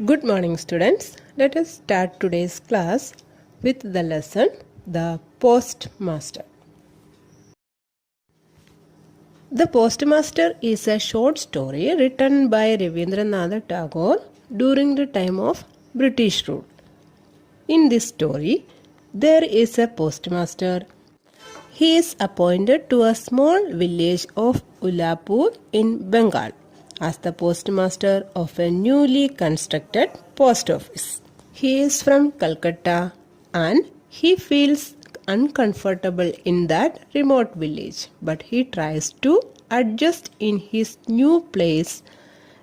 Good morning, students. Let us start today's class with the lesson The Postmaster. The Postmaster is a short story written by Rabindranath Tagore during the time of British rule. In this story, there is a postmaster. He is appointed to a small village of Ullaipur in Bengal as the postmaster of a newly constructed post office. He is from Calcutta and he feels uncomfortable in that remote village, but he tries to adjust in his new place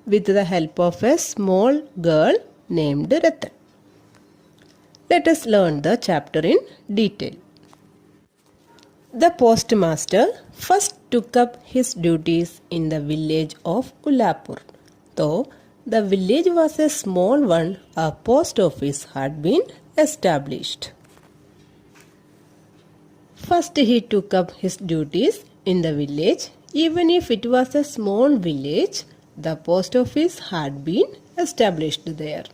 with the help of a small girl named Ratan. Let us learn the chapter in detail. The postmaster first took up his duties in the village of Ullaipur. Though the village was a small one, a post office had been established. First he took up his duties in the village. Even if it was a small village, the post office had been established there.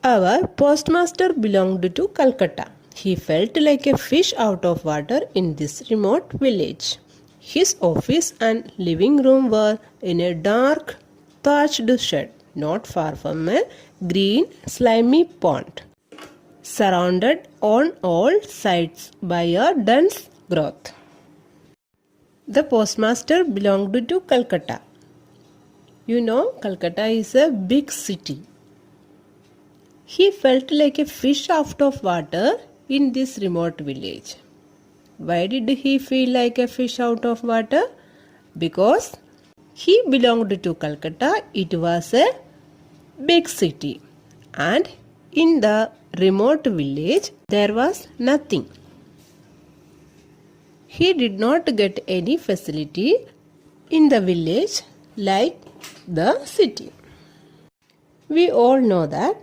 Our postmaster belonged to Calcutta. He felt like a fish out of water in this remote village. His office and living room were in a dark, thatched shed not far from a green, slimy pond, surrounded on all sides by a dense growth. The postmaster belonged to Calcutta. You know, Calcutta is a big city. He felt like a fish out of water in this remote village. Why did he feel like a fish out of water? Because he belonged to Calcutta. It was a big city, and in the remote village there was nothing. He did not get any facility in the village like the city. We all know that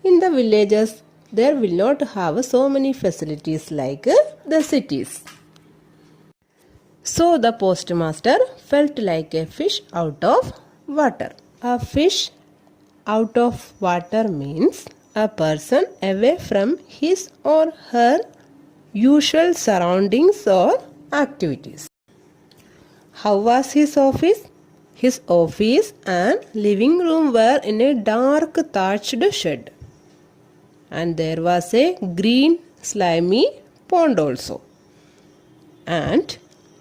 in the villages there will not have so many facilities like the cities. So the postmaster felt like a fish out of water. A fish out of water means a person away from his or her usual surroundings or activities. How was his office? His office and living room were in a dark thatched shed. And there was a green slimy pond also, and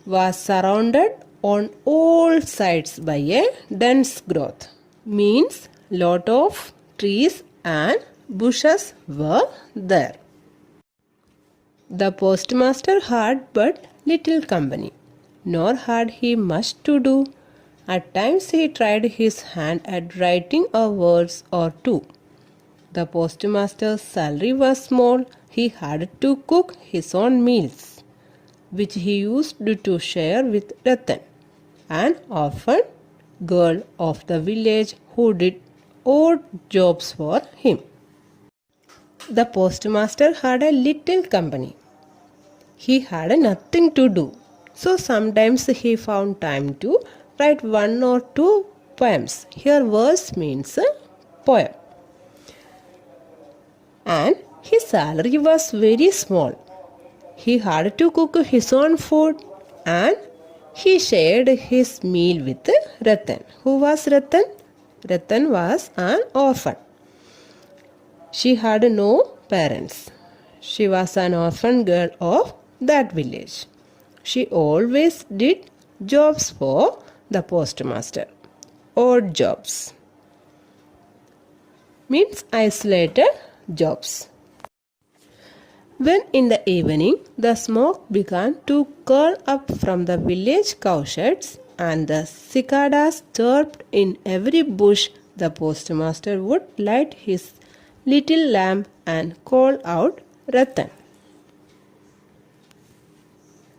was surrounded on all sides by a dense growth, means lot of trees and bushes were there. The postmaster had but little company, nor had he much to do. At times he tried his hand at writing a verse or two. The postmaster's salary was small. He had to cook his own meals, which he used to share with Ratan, an orphan girl of the village who did odd jobs for him. The postmaster had a little company. He had nothing to do, so sometimes he found time to write one or two poems. Here verse means a poem. And his salary was very small. He had to cook his own food and he shared his meal with Ratan. Who was Ratan? Ratan was an orphan. She had no parents. She was an orphan girl of that village. She always did jobs for the postmaster. Odd jobs means isolated jobs. When in the evening the smoke began to curl up from the village cowsheds and the cicadas chirped in every bush, the postmaster would light his little lamp and call out Ratan.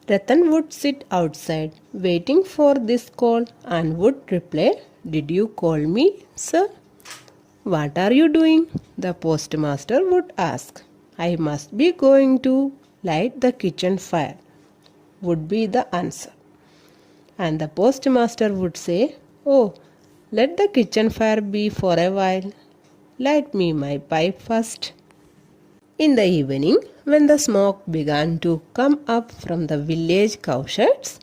Ratan would sit outside waiting for this call and would reply, "Did you call me, sir?" "What are you doing?" the postmaster would ask. "I must be going to light the kitchen fire," would be the answer. And the postmaster would say, "Oh, Let the kitchen fire be for a while. Light me my pipe first. In the evening, when the smoke began to come up from the village cowsheds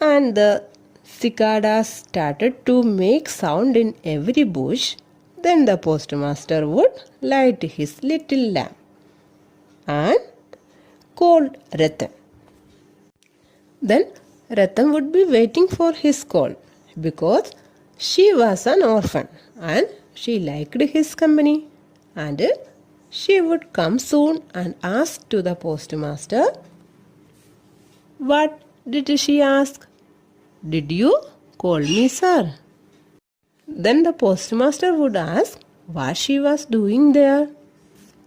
and the cicadas started to make sound in every bush, then the postmaster would light his little lamp and called Ratan. Then Ratan would be waiting for his call because she was an orphan and she liked his company, and she would come soon and ask to the postmaster. What did she ask? Did you call me, sir? Then the postmaster would ask what she was doing there.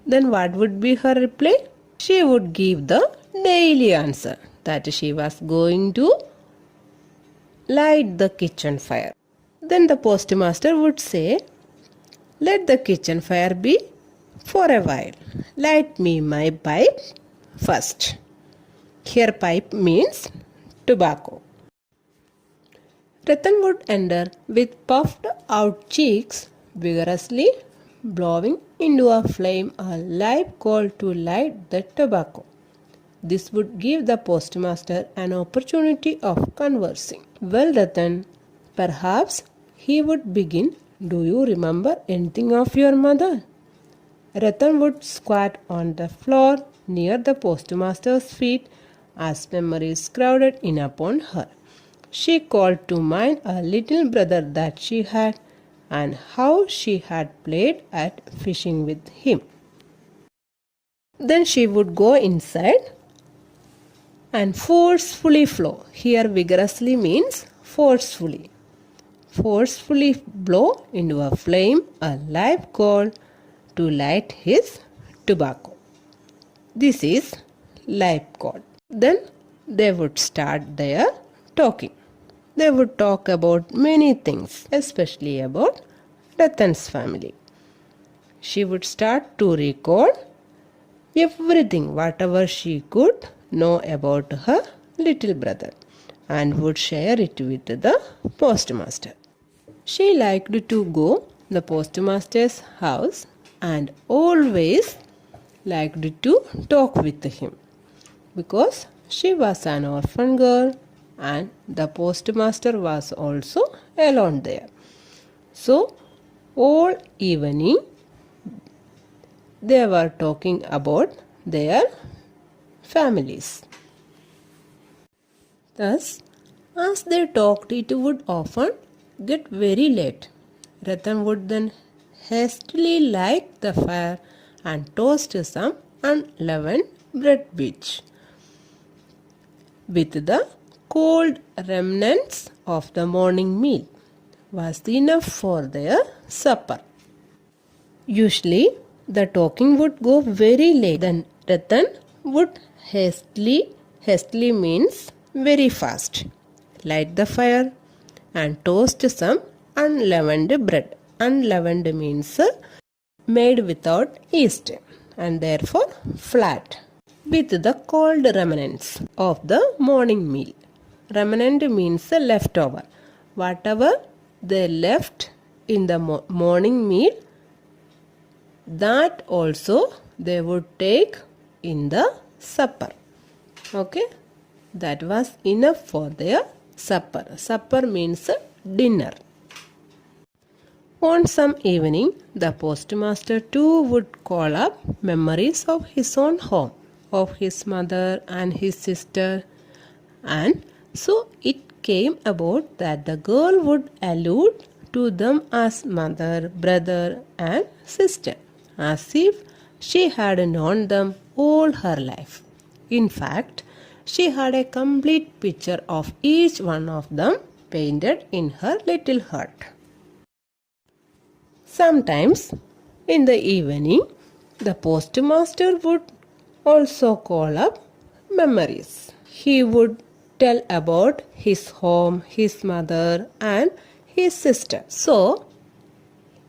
Then what would be her reply? She would give the daily answer that she was going to light the kitchen fire. Then the postmaster would say, let the kitchen fire be for a while. Light me my pipe first. Here pipe means tobacco. Ratan would enter with puffed out cheeks, vigorously blowing into a flame a live coal to light the tobacco. This would give the postmaster an opportunity of conversing. Well, Ratan, perhaps he would begin. Do you remember anything of your mother? Ratan would squat on the floor near the postmaster's feet as memories crowded in upon her. She called to mind a little brother that she had and how she had played at fishing with him. Then she would go inside and forcefully blow. Here vigorously means forcefully. Forcefully blow into a flame a live coal to light his tobacco. This is live coal. Then they would start their talking. They would talk about many things, especially about Ratan's family. She would start to recall everything, whatever she could know about her little brother, and would share it with the postmaster. She liked to go to the postmaster's house and always liked to talk with him because she was an orphan girl and the postmaster was also alone there. So all evening they were talking about their families. Thus, as they talked, it would often get very late. Ratan would then hastily light the fire and toast some unleavened bread which, with the cold remnants of the morning meal, was enough for their supper. Usually, the talking would go very late. Then Ratan would hastily means very fast, light the fire and toast some unleavened bread. Unleavened means made without yeast and therefore flat, with the cold remnants of the morning meal. Remnant means leftover. Whatever they left in the morning meal, that also they would take in the supper. Okay, that was enough for their supper. Supper means dinner. On some evening, the postmaster too would call up memories of his own home, of his mother and his sister, and so it came about that the girl would allude to them as mother, brother, and sister, as if she had known them all her life. In fact, she had a complete picture of each one of them painted in her little heart. Sometimes in the evening, the postmaster would also call up memories. He would tell about his home, his mother, and his sister. So,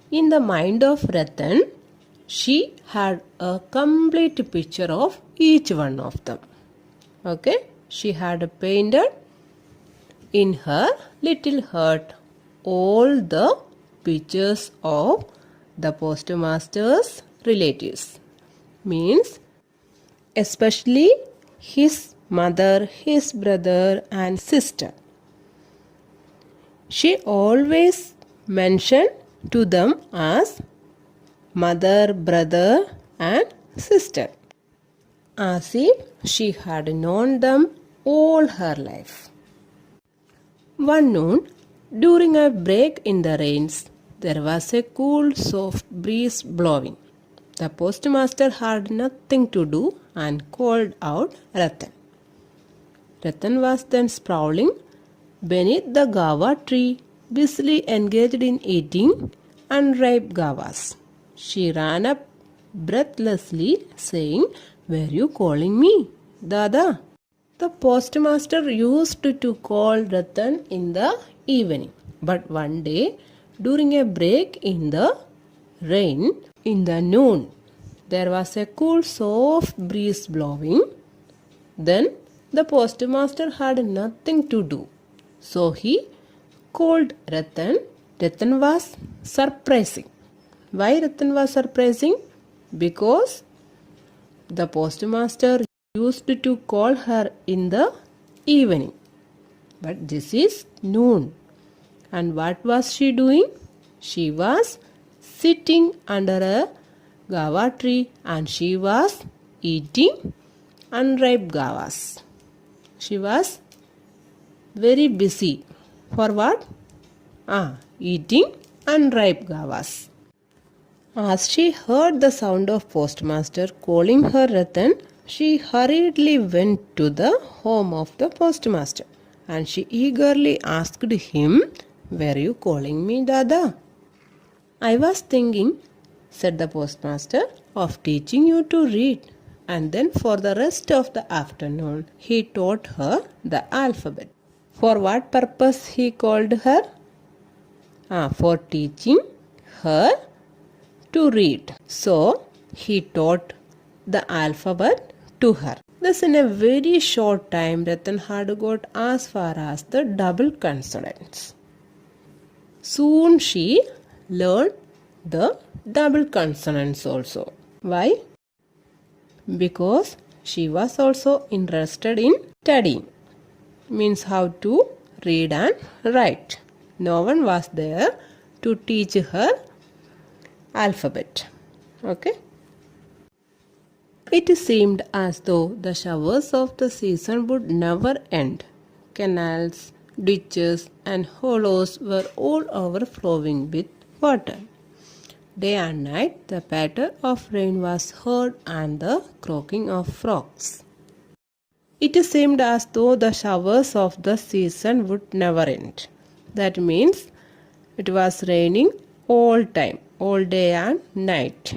in the mind of Ratan, she had a complete picture of each one of them. Okay, she had painted in her little heart all the pictures of the postmaster's relatives. Means especially his mother, his brother and sister. She always mentioned to them as mother, brother and sister, as if she had known them all her life. One noon, during a break in the rains, there was a cool, soft breeze blowing. The postmaster had nothing to do and called out Ratan. Ratan was then sprawling beneath the guava tree, busily engaged in eating unripe guavas. She ran up breathlessly, saying, "Were you calling me, Dada?" The postmaster used to call Ratan in the evening. But one day, during a break in the rain, in the noon, there was a cool, soft breeze blowing. Then the postmaster had nothing to do. So he called Ratan. Ratan was surprising. Why Ratan was surprising? Because the postmaster used to call her in the evening. But this is noon. And what was she doing? She was sitting under a guava tree and she was eating unripe guavas. She was very busy. For what? Eating unripe guavas. As she heard the sound of postmaster calling her Ratan, she hurriedly went to the home of the postmaster and she eagerly asked him, "Were you calling me, Dada?" "I was thinking," said the postmaster, "of teaching you to read." And then for the rest of the afternoon, he taught her the alphabet. For what purpose he called her? For teaching her to read. So, he taught the alphabet to her. Thus, in a very short time, Ratan had got as far as the double consonants. Soon she learned the double consonants also. Why? Because she was also interested in studying. Means how to read and write. No one was there to teach her alphabet. Okay. It seemed as though the showers of the season would never end. Canals, ditches and hollows were all overflowing with water. Day and night the patter of rain was heard and the croaking of frogs. It seemed as though the showers of the season would never end. That means it was raining all time, all day and night.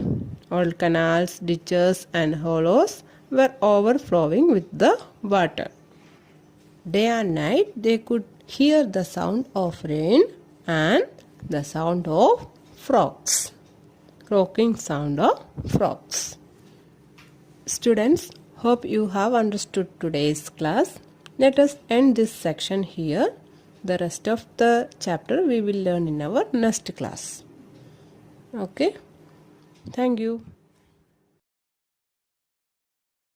All canals, ditches and hollows were overflowing with the water. Day and night they could hear the sound of rain and the sound of frogs. Croaking sound of frogs. Students, hope you have understood today's class. Let us end this section here. The rest of the chapter we will learn in our next class. Okay. Thank you.